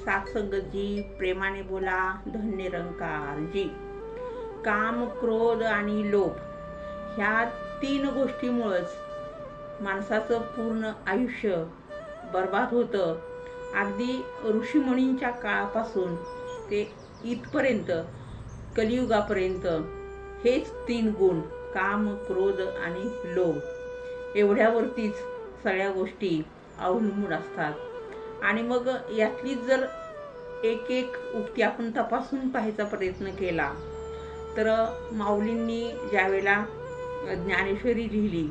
सात्संगत जी, प्रेमाने बोला, धन निरंकार जी. काम, क्रोध आणि लोभ ह्या 3 गोष्टीमुळंच माणसाचं पूर्ण आयुष्य बर्बाद होतं. अगदी ऋषीमुनींच्या काळापासून ते इथपर्यंत कलियुगापर्यंत हेच 3 गुण काम, क्रोध आणि लोभ एवढ्यावरतीच सगळ्या गोष्टी अवलंबून असतात. आणि मग यातलीच जर एक एक उक्ती आपण तपासून पाहायचा प्रयत्न केला तर माऊलींनी ज्यावेळेला ज्ञानेश्वरी लिहिली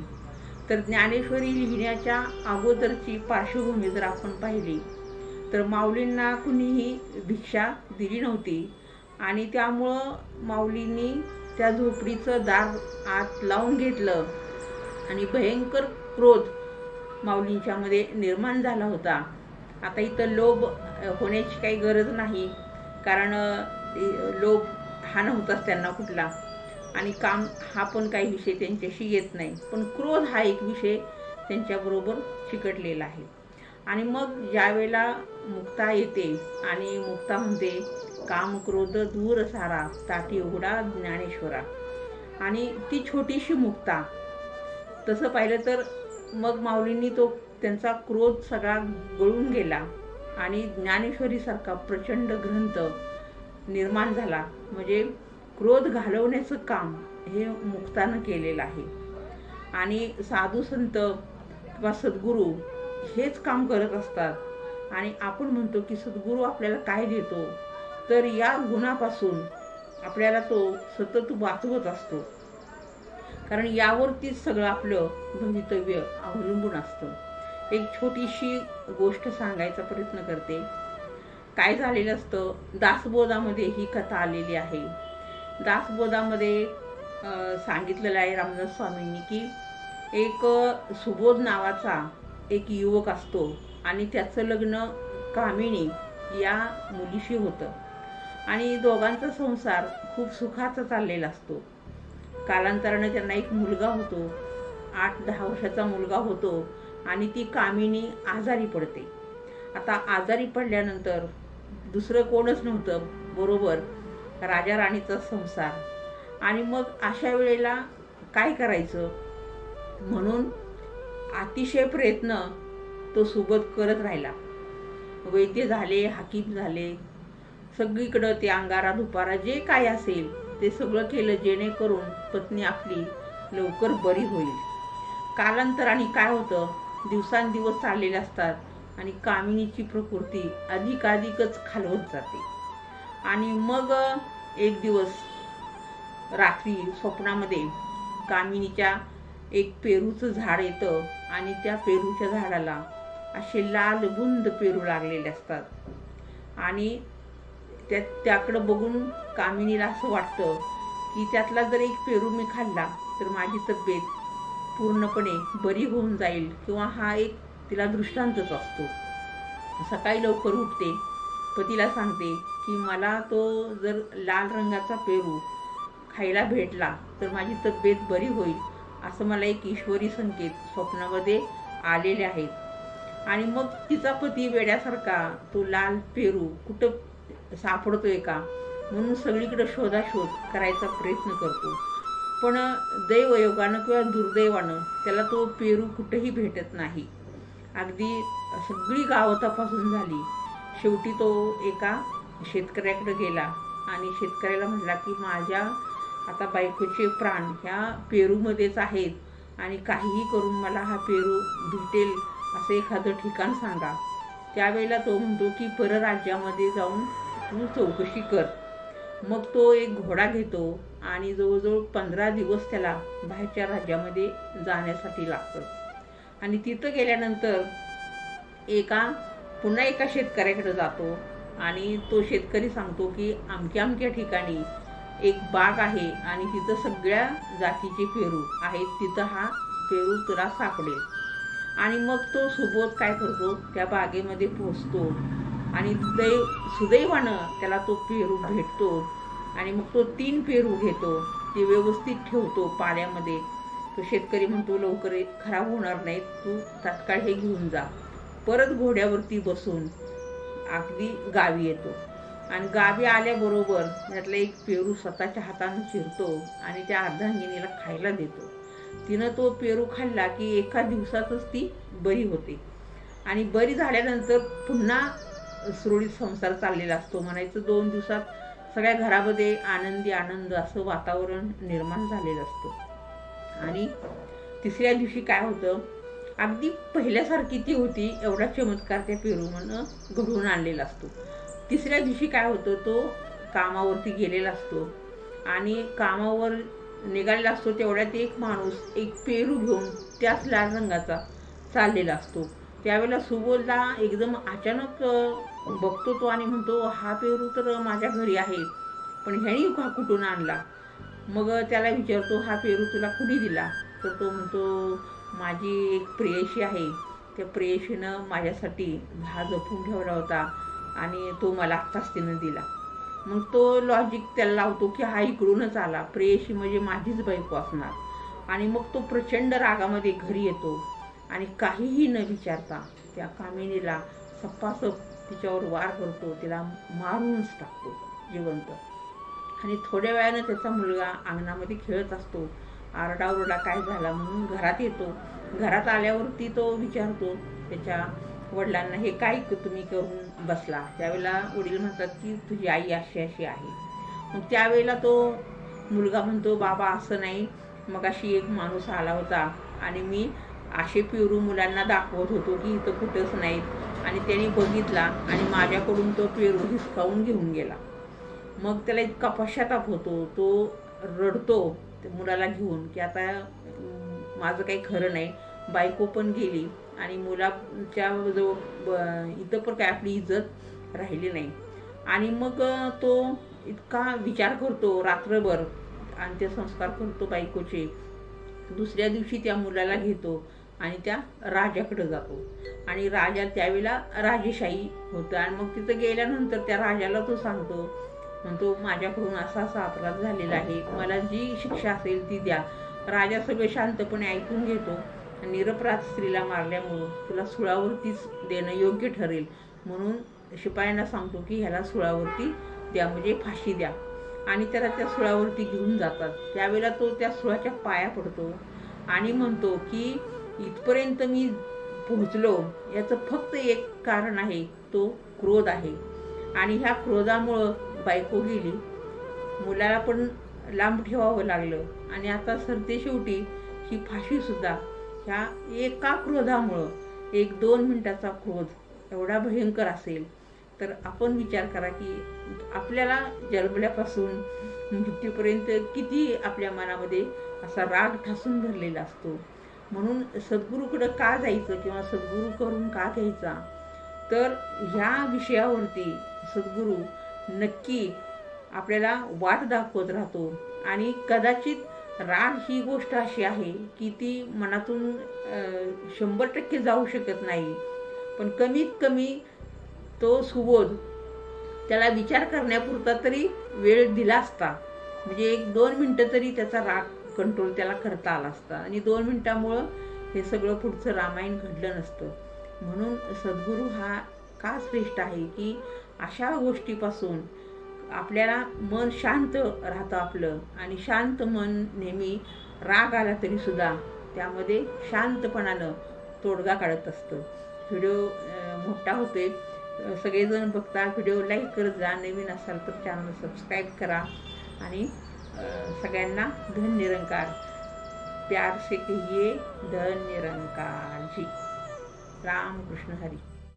तर ज्ञानेश्वरी लिहिण्याच्या अगोदरची पार्श्वभूमी जर आपण पाहिली तर माऊलींना कुणीही भिक्षा दिली नव्हती आणि त्यामुळं माऊलींनी त्या झोपडीचं दार आत लावून घेतलं आणि भयंकर क्रोध माऊलींच्यामध्ये निर्माण झाला होता. आता इथं लोभ होण्याची काही गरज नाही, कारण लोभ हा नव्हताच त्यांना कुठला, आणि काम हा पण काही विषय त्यांच्याशी येत नाही, पण क्रोध हा एक विषय त्यांच्याबरोबर चिकटलेला आहे. आणि मग ज्यावेळेला मुक्ता येते आणि मुक्ता म्हणते, काम क्रोध दूर सारा, ताटी उघडा ज्ञानेश्वरा. आणि ती छोटीशी मुक्ता, तसं पाहिलं तर मग माऊलींनी तो त्यांचा क्रोध सगळा गळून गेला आणि ज्ञानेश्वरीसारखा प्रचंड ग्रंथ निर्माण झाला. म्हणजे क्रोध घालवण्याचं काम हे मुक्तानं केलेलं आहे. आणि साधू संत किंवा सद्गुरू हेच काम करत असतात. आणि आपण म्हणतो की सद्गुरू आपल्याला काय देतो, तर या गुणापासून आपल्याला तो सतत वाचवत असतो, कारण यावरतीच सगळं आपलं भवितव्य अवलंबून असतं. एक छोटीशी गोष्ट सांगायचा प्रयत्न करते. काय झालेलं असतं, दासबोधामध्ये ही कथा आलेली आहे. दासबोधामध्ये सांगितलेलं आहे रामदास स्वामींनी की एक सुबोध नावाचा एक युवक असतो आणि त्याचं लग्न कामिनी या मुलीशी होतं आणि दोघांचा संसार खूप सुखाचा चाललेला असतो. कालांतराने त्यांना एक मुलगा होतो, 8-10 वर्षाचा मुलगा होतो आणि ती कामिनी आजारी पडते. आता आजारी पडल्यानंतर दुसरं कोणच नव्हतं बरोबर राजा राणीचा संसार. आणि मग अशा वेळेला काय करायचं म्हणून अतिशय प्रयत्न तो सुबोध करत राहिला. वैद्य झाले, हाकीम झाले, सगळीकडं ते अंगारा दुपारा जे काय असेल ते सगळं केलं जेणेकरून पत्नी आपली लवकर बरी होईल. कालांतराने काय होतं, दिवसांदिवस चाललेले असतात आणि कामिनीची प्रकृती अधिकाधिकच खालवत जाते. आणि मग एक दिवस रात्री स्वप्नामध्ये कामिनीच्या एक पेरूचं झाड येतं आणि त्या पेरूच्या झाडाला असे लाल बुंद पेरू लागलेले असतात. आणि त्याकडं बघून कामिनीला असं वाटतं की त्यातला जर एक पेरू मी खाल्ला तर माझी तब्येत पूर्णपणे बरी होऊन जाईल, किंवा हा एक तिला दृष्टांतच असतो. सकाळी लवकर उठते, पतीला सांगते की मला तो जर लाल रंगाचा पेरू खायला भेटला तर माझी तब्येत बरी होईल, असं मला एक ईश्वरी संकेत स्वप्नामध्ये आलेले आहेत. आणि मग तिचा पती वेड्यासारखा तो लाल पेरू कुठं सापडतोय का म्हणून सगळीकडे शोधाशोध करायचा प्रयत्न करतो, पण दैवयोगानं किंवा दुर्दैवानं त्याला तो पेरू कुठेही भेटत नाही. अगदी सगळी गावं तपासून झाली. शेवटी तो एका शेतकऱ्याकडे गेला आणि शेतकऱ्याला म्हटला की माझ्या आता बायकोचे प्राण ह्या पेरूमध्येच आहेत आणि काहीही करून मला हा पेरू भेटेल असं एखादं ठिकाण सांगा. त्यावेळेला तो म्हणतो की परराज्यामध्ये जाऊन तू चौकशी कर. मग तो एक घोडा घेतो आणि जवळजवळ 15 दिवस त्याला बाहेरच्या राज्यामध्ये जाण्यासाठी लागतं. आणि तिथं गेल्यानंतर पुन्हा एका शेतकऱ्याकडे जातो आणि तो शेतकरी सांगतो की अमक्या ठिकाणी एक बाग आहे आणि तिथं सगळ्या जातीचे पेरू आहेत, तिथं हा पेरू तुला सापडेल. आणि मग तो सुबोध काय करतो, त्या बागेमध्ये पोहोचतो आणि सुदैवानं त्याला तो पेरू भेटतो. आणि मग तो 3 पेरू घेतो, ते व्यवस्थित ठेवतो पाण्यामध्ये. तो शेतकरी म्हणतो लवकर खराब होणार नाहीत, तू तात्काळ हे घेऊन जा. परत घोड्यावरती बसून अगदी गावी येतो. आणि गावी आल्याबरोबर त्यातला एक पेरू स्वतःच्या हाताने चिरतो आणि त्या अर्धांगिनीला खायला देतो. तिनं तो पेरू खाल्ला की एका दिवसातच ती बरी होते. आणि बरी झाल्यानंतर पुन्हा सुरळीत संसार चाललेला असतो. म्हणायचं 2 दिवसात सगळ्या घरामध्ये आनंद असं वातावरण निर्माण झालेलं असतं. आणि तिसऱ्या दिवशी काय होतं, अगदी पहिल्यासारखी ती होती एवढा चमत्कार त्या पेरूनं घडवून आणलेला असतो. तिसऱ्या दिवशी काय होतं, तो कामावरती गेलेला असतो आणि कामावर निघालेला असतो. तेवढ्यात एक माणूस एक पेरू घेऊन त्याच लाल रंगाचा चाललेला असतो. त्यावेळेला सुबोधला एकदम अचानक बघतो तो आणि म्हणतो, हा पेरू तर माझ्या घरी आहे, पण ह्यानी का कुठून आणला? मग त्याला विचारतो, हा पेरू तुला कुणी दिला? तर तो म्हणतो, माझी एक प्रेयशी आहे, त्या प्रेयशीनं माझ्यासाठी हा जपून ठेवला होता आणि तो मला आत्ताच तिनं दिला. मग तो लॉजिक त्याला लावतो की हा इकडूनच आला, प्रेयशी म्हणजे माझीच बायको असणार. आणि मग तो प्रचंड रागामध्ये घरी येतो आणि काहीही न विचारता त्या कामिनीला सपासप तिच्यावर वार करतो, तिला मारूनच टाकतो जिवंत. आणि थोड्या वेळानं त्याचा मुलगा अंगणामध्ये खेळत असतो. आरडाओरडा काय झाला म्हणून घरात येतो. घरात आल्यावरती तो विचारतो त्याच्या वडिलांना, हे काय तुम्ही करून बसला? त्यावेळेला वडील म्हणतात की तुझी आई अशी अशी आहे. मग त्यावेळेला तो मुलगा म्हणतो, बाबा असं नाही, मग अशी एक माणूस आला होता आणि मी असे पेरू मुलांना दाखवत होतो की इथं कुठंच नाहीत आणि त्याने बघितला आणि माझ्याकडून तो पेरू हिसकावून घेऊन गेला. मग त्याला इतका पश्चाताप होतो, तो रडतो मुलाला घेऊन की आता माझं काही खरं नाही, बायको पण गेली आणि मुलाच्या जो इथं पण काय आपली इज्जत राहिली नाही. आणि मग तो इतका विचार करतो रात्रभर आणि ते संस्कार करतो बायकोचे. दुसऱ्या दिवशी त्या मुलाला घेतो आणि त्या राजाकडे जातो आणि राजा त्यावेळेला राजेशाही होतं. आणि मग तिथं गेल्यानंतर त्या राजाला तो सांगतो, म्हणतो माझ्याकडून असा असा अपराध झालेला आहे, मला जी शिक्षा असेल ती द्या. राजा सगळे शांतपणे ऐकून घेतो. निरपराध स्त्रीला मारल्यामुळं तुला सुळावरतीच देणं योग्य ठरेल म्हणून शिपायांना सांगतो की ह्याला सुळावरती द्या, म्हणजे फाशी द्या. आणि त्याला त्या सुळावरती घेऊन जातात. त्यावेळेला तो त्या सुळाच्या पाया पडतो आणि म्हणतो की इथपर्यंत मी पोहोचलो याचं फक्त एक कारण आहे, तो क्रोध आहे. आणि ह्या क्रोधामुळं बायको गेली, मुलाला पण लांब ठेवावं लागलं आणि आता सरते शेवटी ही फाशीसुद्धा ह्या एका क्रोधामुळं, 1-2 मिनिटाचा क्रोध एवढा भयंकर असेल तर आपण विचार करा की आपल्याला जन्मल्यापासून मृत्यूपर्यंत किती आपल्या मनामध्ये असा राग ठासून भरलेला असतो. म्हणून सद्गुरूकडं का जायचं किंवा सद्गुरू करून का घ्यायचा, तर ह्या विषयावरती सद्गुरू नक्की आपल्याला वाट दाखवत राहतो. आणि कदाचित राग ही गोष्ट अशी आहे की ती मनातून 100% जाऊ शकत नाही, पण कमीत कमी तो सुबोध त्याला विचार करण्यापुरता तरी वेळ दिला असता, म्हणजे 1-2 मिनटं तरी त्याचा राग कंट्रोल त्याला करता आला असता. आणि 2 मिनिटामुळं हे सगळं पुढचं रामायण घडलं नसतं. म्हणून सद्गुरू हा का श्रेष्ठ आहे की अशा गोष्टीपासून आपल्याला मन शांत राहतं आपलं. आणि शांत मन नेहमी राग आला तरी सुद्धा त्यामध्ये शांतपणानं तोडगा काढत असतं. व्हिडिओ मोठा होतोय, सगळेजण बघता, व्हिडिओ लाईक करत जा, नवीन असाल तर चॅनल सबस्क्राईब करा. आणि सगळ्यांना धन निरंकार, प्यार से कहिए धन निरंकार जी. राम कृष्ण हरी.